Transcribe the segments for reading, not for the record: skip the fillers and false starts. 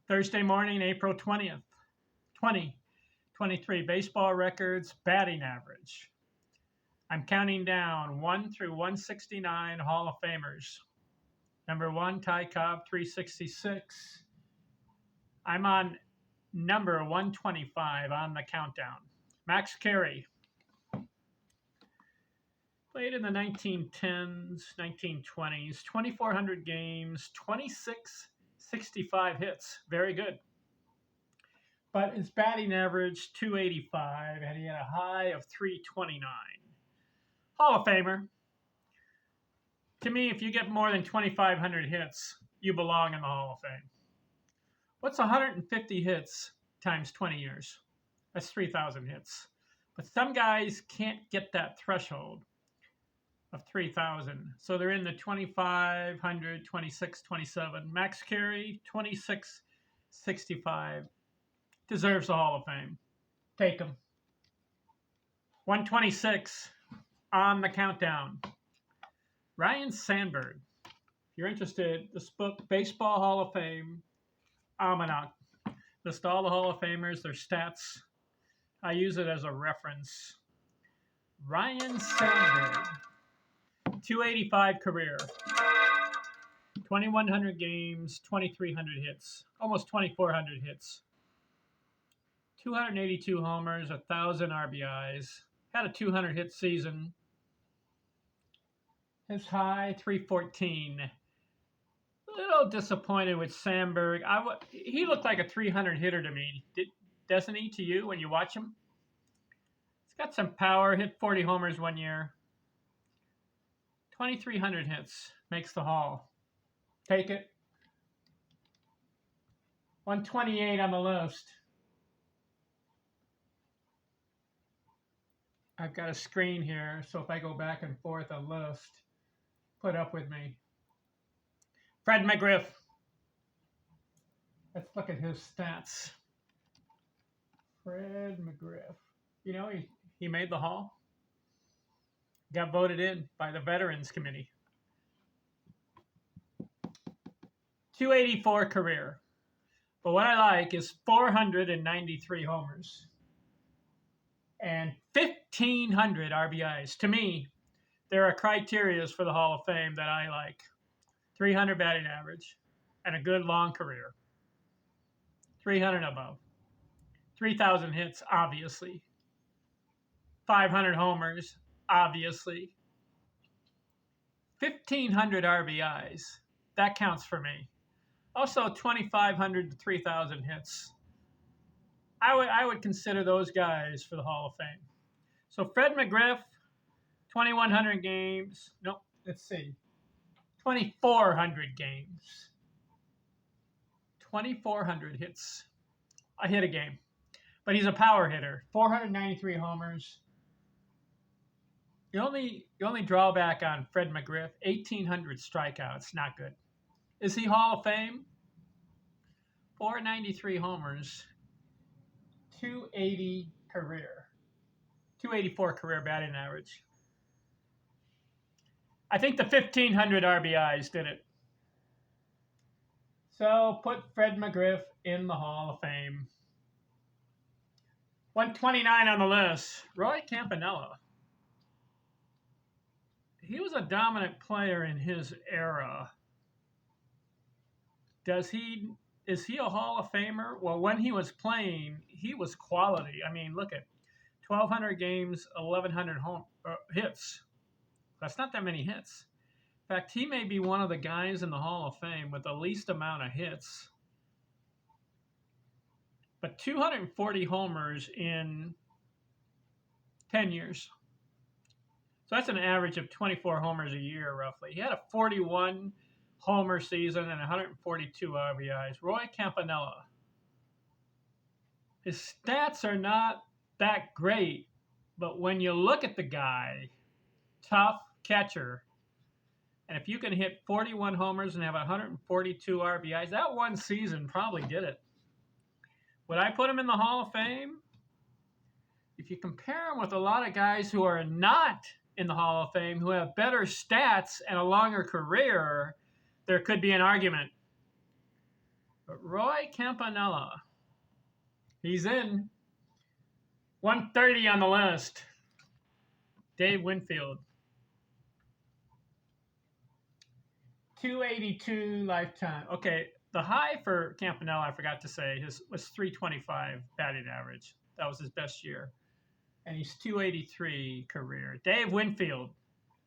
Thursday morning, April 20th, 2023. Baseball records, batting average. I'm counting down 1 through 169 Hall of Famers. Number 1, Ty Cobb, 366. I'm on number 125 on the countdown. Max Carey. Played in the 1910s, 1920s, 2,400 games, 2665 hits. Very good. But his batting average, 285, and he had a high of 329. Hall of Famer. To me, if you get more than 2,500 hits, you belong in the Hall of Fame. What's 150 hits times 20 years? That's 3,000 hits. But some guys can't get that threshold of 3,000. So they're in the 2,500, 26, 27. Max Carey, 2665. Deserves the Hall of Fame. Take him. 126 on the countdown. Ryne Sandberg. If you're interested, this book, Baseball Hall of Fame Almanac, lists all the Hall of Famers, their stats. I use it as a reference. Ryne Sandberg, 285 career, 2,100 games, 2,300 hits, almost 2,400 hits, 282 homers, 1,000 RBIs, had a 200 hit season. His high, 314. A little disappointed with Sandberg. He looked like a 300 hitter to me, doesn't he, to you when you watch him? He's got some power, hit 40 homers one year. 2,300 hits, makes the Hall. Take it. 128 on the list. I've got a screen here, so if I go back and forth a list, put up with me. Fred McGriff. Let's look at his stats. Fred McGriff. You know, he made the Hall. Got voted in by the Veterans Committee. 284 career. But what I like is 493 homers and 1,500 RBIs. To me, there are criterias for the Hall of Fame that I like. 300 batting average and a good long career. 300 above. 3,000 hits, obviously. 500 homers, obviously. 1,500 RBIs. That counts for me. Also, 2,500 to 3,000 hits. I would consider those guys for the Hall of Fame. So Fred McGriff, 2,100 games. Nope, let's see. 2,400 games. 2,400 hits. A hit a game. But he's a power hitter. 493 homers. The only drawback on Fred McGriff, 1,800 strikeouts. Not good. Is he Hall of Fame? 493 homers. 280 career. 284 career batting average. I think the 1,500 RBIs did it. So put Fred McGriff in the Hall of Fame. 129 on the list. Roy Campanella. He was a dominant player in his era. Is he a Hall of Famer? Well, when he was playing, he was quality. I mean, look at 1,200 games, 1,100 hits. That's not that many hits. In fact, he may be one of the guys in the Hall of Fame with the least amount of hits. But 240 homers in 10 years. So that's an average of 24 homers a year, roughly. He had a 41 homer season and 142 RBIs. Roy Campanella. His stats are not that great, but when you look at the guy, tough catcher, and if you can hit 41 homers and have 142 RBIs, that one season probably did it. Would I put him in the Hall of Fame? If you compare him with a lot of guys who are not in the Hall of Fame, who have better stats and a longer career, there could be an argument. But Roy Campanella, he's in. 130 on the list. Dave Winfield. 282 lifetime. Okay, the high for Campanella, I forgot to say, was 325 batting average. That was his best year. And he's 283 career. Dave Winfield,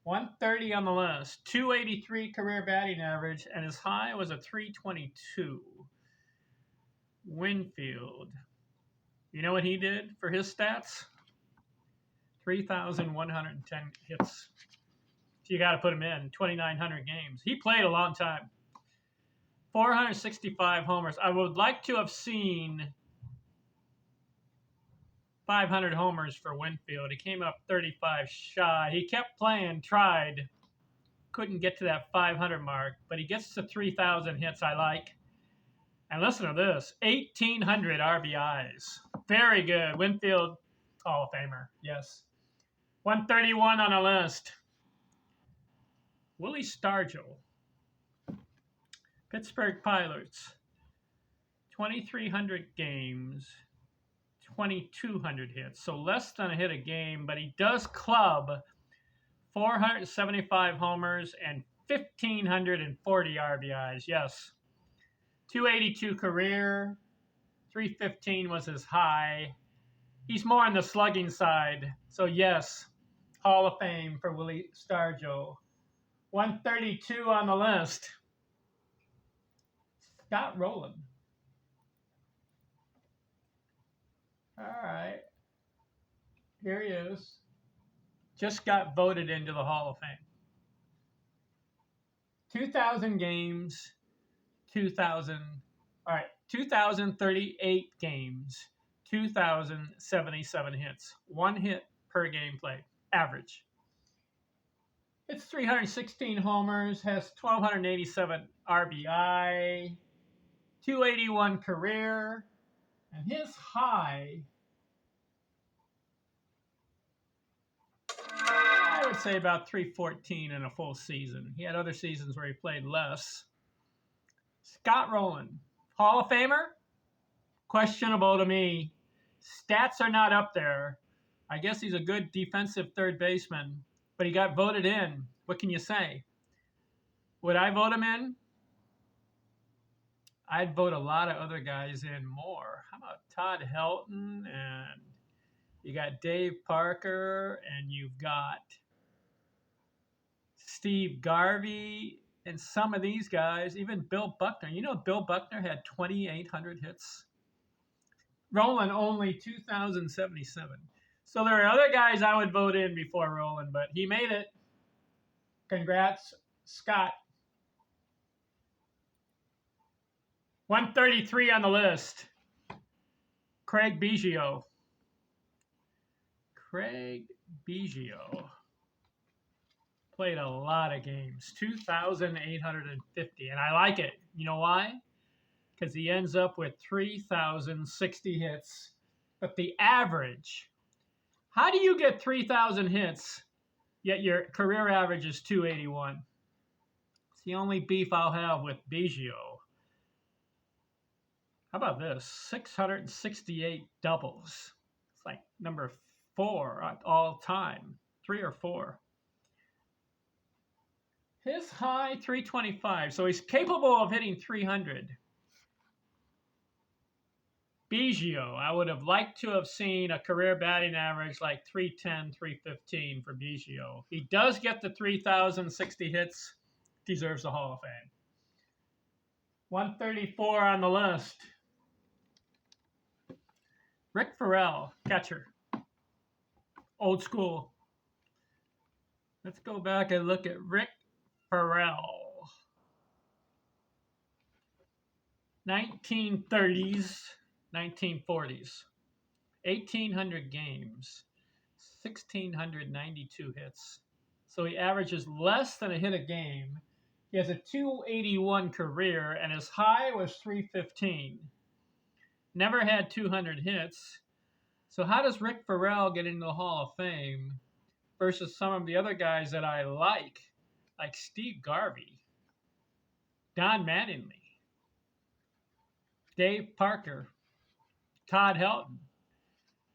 130 on the list, 283 career batting average, and his high was a 322. Winfield. You know what he did for his stats? 3,110 hits. So you got to put him in 2,900 games. He played a long time. 465 homers. I would like to have seen 500 homers for Winfield. He came up 35 shy. He kept playing, tried, couldn't get to that 500 mark, but he gets to 3,000 hits. I like. And listen to this, 1,800 RBIs. Very good. Winfield, Hall of Famer. Yes. 131 on the list. Willie Stargell. Pittsburgh Pirates. 2,300 games. 2,200 hits. So less than a hit a game, but he does club 475 homers and 1,540 RBIs. Yes. 282 career. 315 was his high. He's more on the slugging side. So yes, Hall of Fame for Willie Stargell. 132 on the list. Scott Rowland. All right. Here he is. Just got voted into the Hall of Fame. 2,000 games, 2,038 games, 2,077 hits. 1 hit per game played, average. It's 316 homers, has 1,287 RBI, 281 career, and his high, I would say about 314 in a full season. He had other seasons where he played less. Scott Rowland, Hall of Famer? Questionable to me. Stats are not up there. I guess he's a good defensive third baseman, but he got voted in. What can you say? Would I vote him in? I'd vote a lot of other guys in more. How about Todd Helton? And you got Dave Parker, and you've got Steve Garvey, and some of these guys, even Bill Buckner. You know, Bill Buckner had 2,800 hits. Rowland only 2,077. So there are other guys I would vote in before Rowland, but he made it. Congrats, Scott. 133 on the list. Craig Biggio. Craig Biggio played a lot of games, 2,850, and I like it. You know why? Because he ends up with 3,060 hits. But the average, how do you get 3,000 hits, yet your career average is 281? It's the only beef I'll have with Biggio. How about this? 668 doubles. It's like number 4 at all time, 3 or 4. His high, 325, so he's capable of hitting 300. Biggio, I would have liked to have seen a career batting average like 310, 315 for Biggio. He does get the 3,060 hits, deserves the Hall of Fame. 134 on the list. Rick Farrell, catcher. Old school. Let's go back and look at Rick Farrell. 1930s, 1940s. 1,800 games. 1,692 hits. So he averages less than a hit a game. He has a 281 career, and his high was 315. Never had 200 hits. So how does Rick Farrell get into the Hall of Fame versus some of the other guys that I like Steve Garvey, Don Mattingly? Dave Parker, Todd Helton.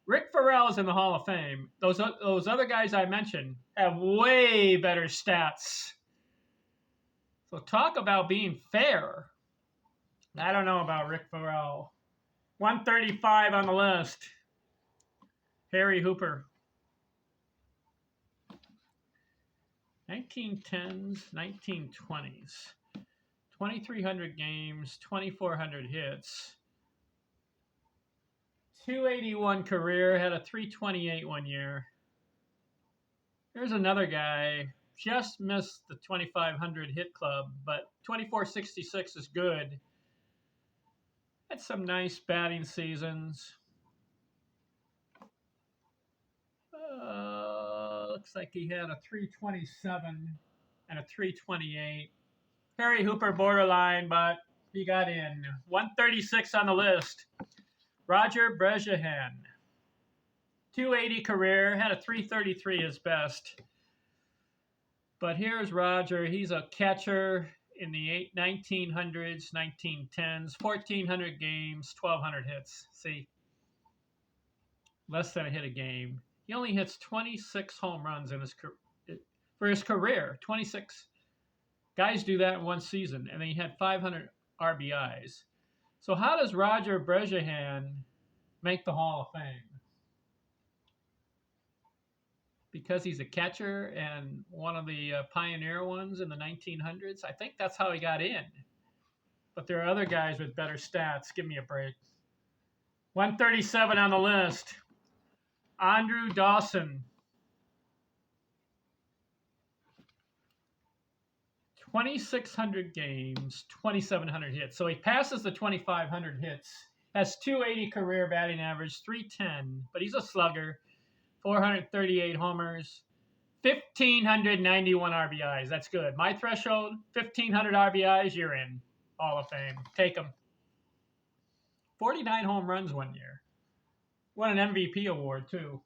Rick Farrell's in the Hall of Fame. Those other guys I mentioned have way better stats. So talk about being fair. I don't know about Rick Farrell. 135 on the list. Harry Hooper. 1910s, 1920s. 2,300 games, 2,400 hits. 281 career, had a 328 one year. Here's another guy, just missed the 2,500 hit club, but 2,466 is good. Had some nice batting seasons. Looks like he had a 327 and a 328. Harry Hooper borderline, but he got in. 136 on the list. Roger Brejahan. 280 career, had a 333 his best. But here's Roger. He's a catcher in the 1900s, 1910s, 1,400 games, 1,200 hits. See, less than a hit a game. He only hits 26 home runs in for his career. 26. Guys do that in one season, and then he had 500 RBIs. So how does Roger Brejahan make the Hall of Fame? Because he's a catcher and one of the pioneer ones in the 1900s? I think that's how he got in. But there are other guys with better stats. Give me a break. 137 on the list. Andrew Dawson. 2,600 games, 2,700 hits. So he passes the 2,500 hits. Has 280 career batting average, 310. But he's a slugger. 438 homers, 1,591 RBIs. That's good. My threshold, 1,500 RBIs, you're in. Hall of Fame. Take them. 49 home runs one year. Won an MVP award, too.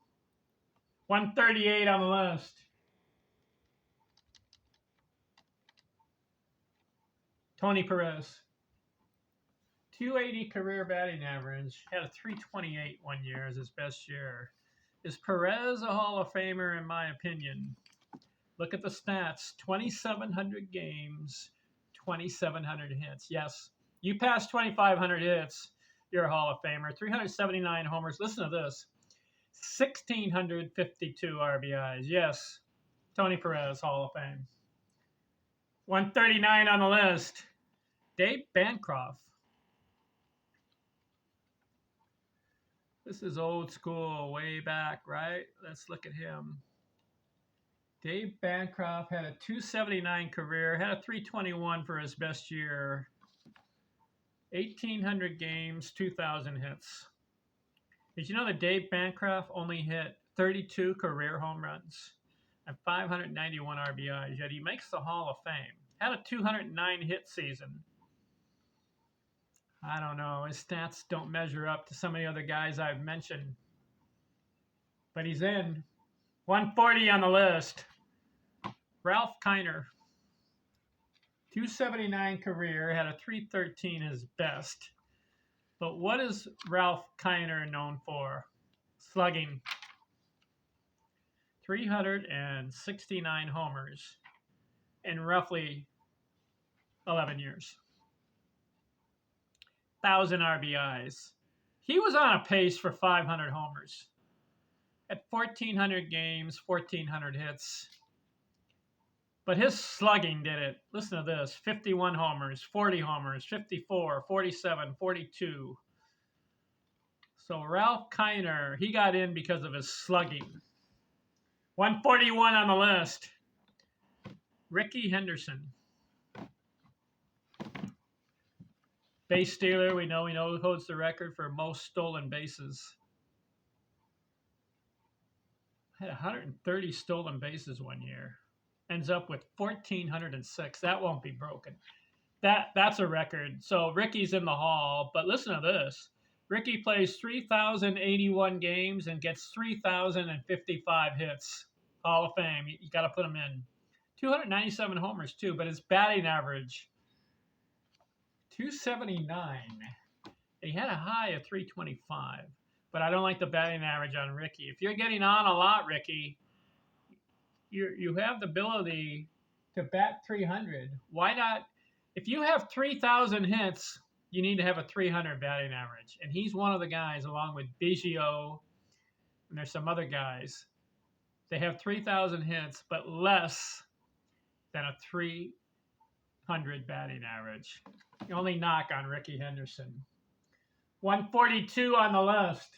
138 on the list. Tony Perez. 280 career batting average. Had a 328 one year as his best year. Is Perez a Hall of Famer, in my opinion? Look at the stats. 2,700 games, 2,700 hits. Yes, you pass 2,500 hits, you're a Hall of Famer. 379 homers. Listen to this. 1,652 RBIs. Yes, Tony Perez, Hall of Fame. 139 on the list. Dave Bancroft. This is old school, way back, right? Let's look at him. Dave Bancroft had a 279 career, had a 321 for his best year. 1,800 games, 2,000 hits. Did you know that Dave Bancroft only hit 32 career home runs and 591 RBIs, yet he makes the Hall of Fame? Had a 209 hit season. I don't know. His stats don't measure up to some of the other guys I've mentioned. But he's in. 140 on the list. Ralph Kiner. 279 career. Had a 313 his best. But what is Ralph Kiner known for? Slugging. 369 homers in roughly 11 years. 1,000 RBIs. He was on a pace for 500 homers. At 1,400 games, 1,400 hits. But his slugging did it. Listen to this. 51 homers, 40 homers, 54, 47, 42. So Ralph Kiner, he got in because of his slugging. 141 on the list. Rickey Henderson. Base stealer, we know holds the record for most stolen bases. Had 130 stolen bases one year. Ends up with 1,406. That won't be broken. That's a record. So Rickey's in the Hall, but listen to this. Rickey plays 3,081 games and gets 3,055 hits. Hall of Fame. You got to put him in. 297 homers too, but his batting average, 279. And he had a high of 325. But I don't like the batting average on Ricky. If you're getting on a lot, Ricky, you have the ability to bat 300. Why not? If you have 3,000 hits, you need to have a 300 batting average. And he's one of the guys, along with Biggio, and there's some other guys. They have 3,000 hits, but less than a 300 batting average. The only knock on Ricky Henderson. 142 on the list.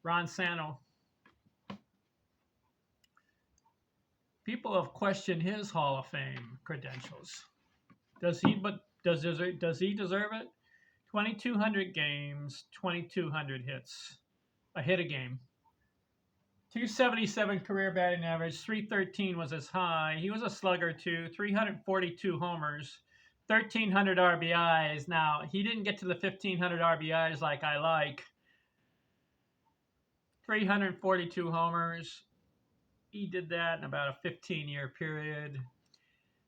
Ron Santo. People have questioned his Hall of Fame credentials. Does he deserve it? 2,200 games, 2,200 hits. A hit a game. 277 career batting average, 313 was his high. He was a slugger too, 342 homers, 1,300 RBIs. Now, he didn't get to the 1,500 RBIs like I like. 342 homers. He did that in about a 15-year period.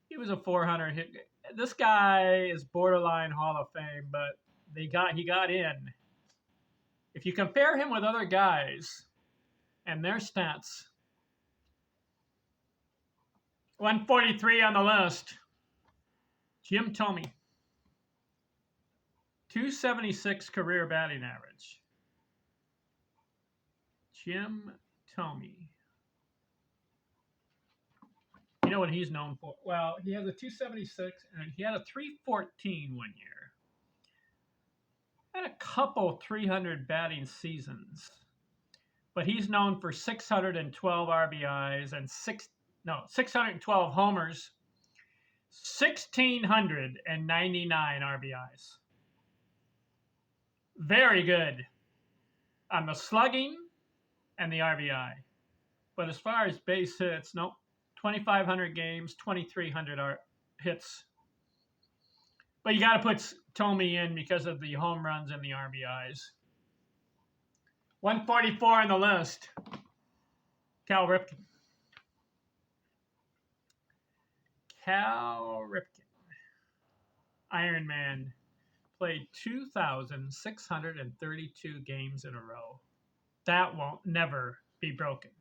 He was a 400 hit. This guy is borderline Hall of Fame, but he got in. If you compare him with other guys and their stats, 143 on the list. Jim Thome. 276 career batting average. Jim Thome. You know what he's known for? Well, he has a 276, and he had a 314 one year. Had a couple 300 batting seasons. But he's known for 612 RBIs and 612 homers, 1,699 RBIs. Very good on the slugging and the RBI. But as far as base hits, nope. 2,500 games, 2,300 hits. But you got to put Thome in because of the home runs and the RBIs. 144 on the list. Cal Ripken. Cal Ripken. Iron Man. Played 2,632 games in a row. That won't never be broken.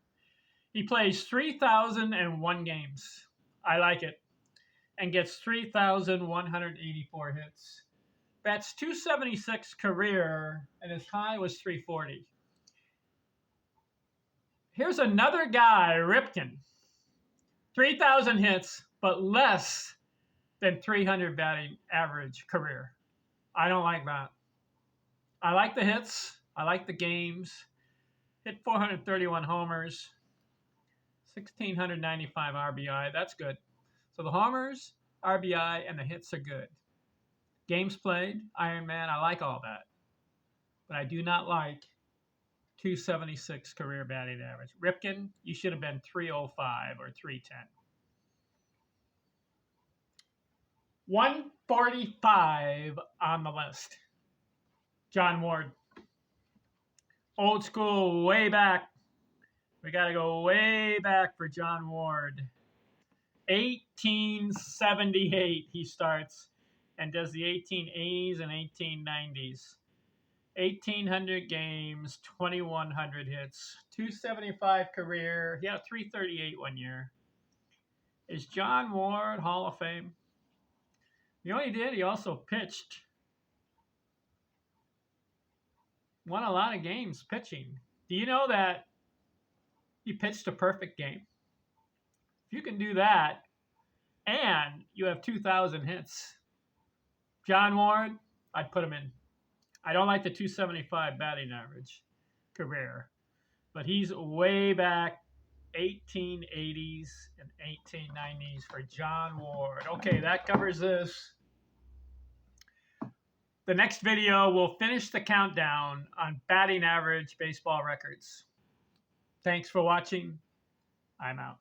He plays 3,001 games. I like it. And gets 3,184 hits. That's 276 career, and his high was 340. Here's another guy, Ripken. 3,000 hits, but less than 300 batting average career. I don't like that. I like the hits. I like the games. Hit 431 homers. 1,695 RBI. That's good. So the homers, RBI, and the hits are good. Games played, Iron Man, I like all that. But I do not like 276 career batting average. Ripken, you should have been 305 or 310. 145 on the list. John Ward. Old school, way back. We got to go way back for John Ward. 1878 he starts and does the 1880s and 1890s. 1,800 games, 2,100 hits, 275 career. He had a 338 one year. Is John Ward Hall of Fame? You know what he did? He also pitched. Won a lot of games pitching. Do you know that he pitched a perfect game? If you can do that and you have 2,000 hits, John Ward, I'd put him in. I don't like the 275 batting average career, but he's way back 1880s and 1890s for John Ward. Okay, that covers this. The next video, we'll finish the countdown on batting average baseball records. Thanks for watching. I'm out.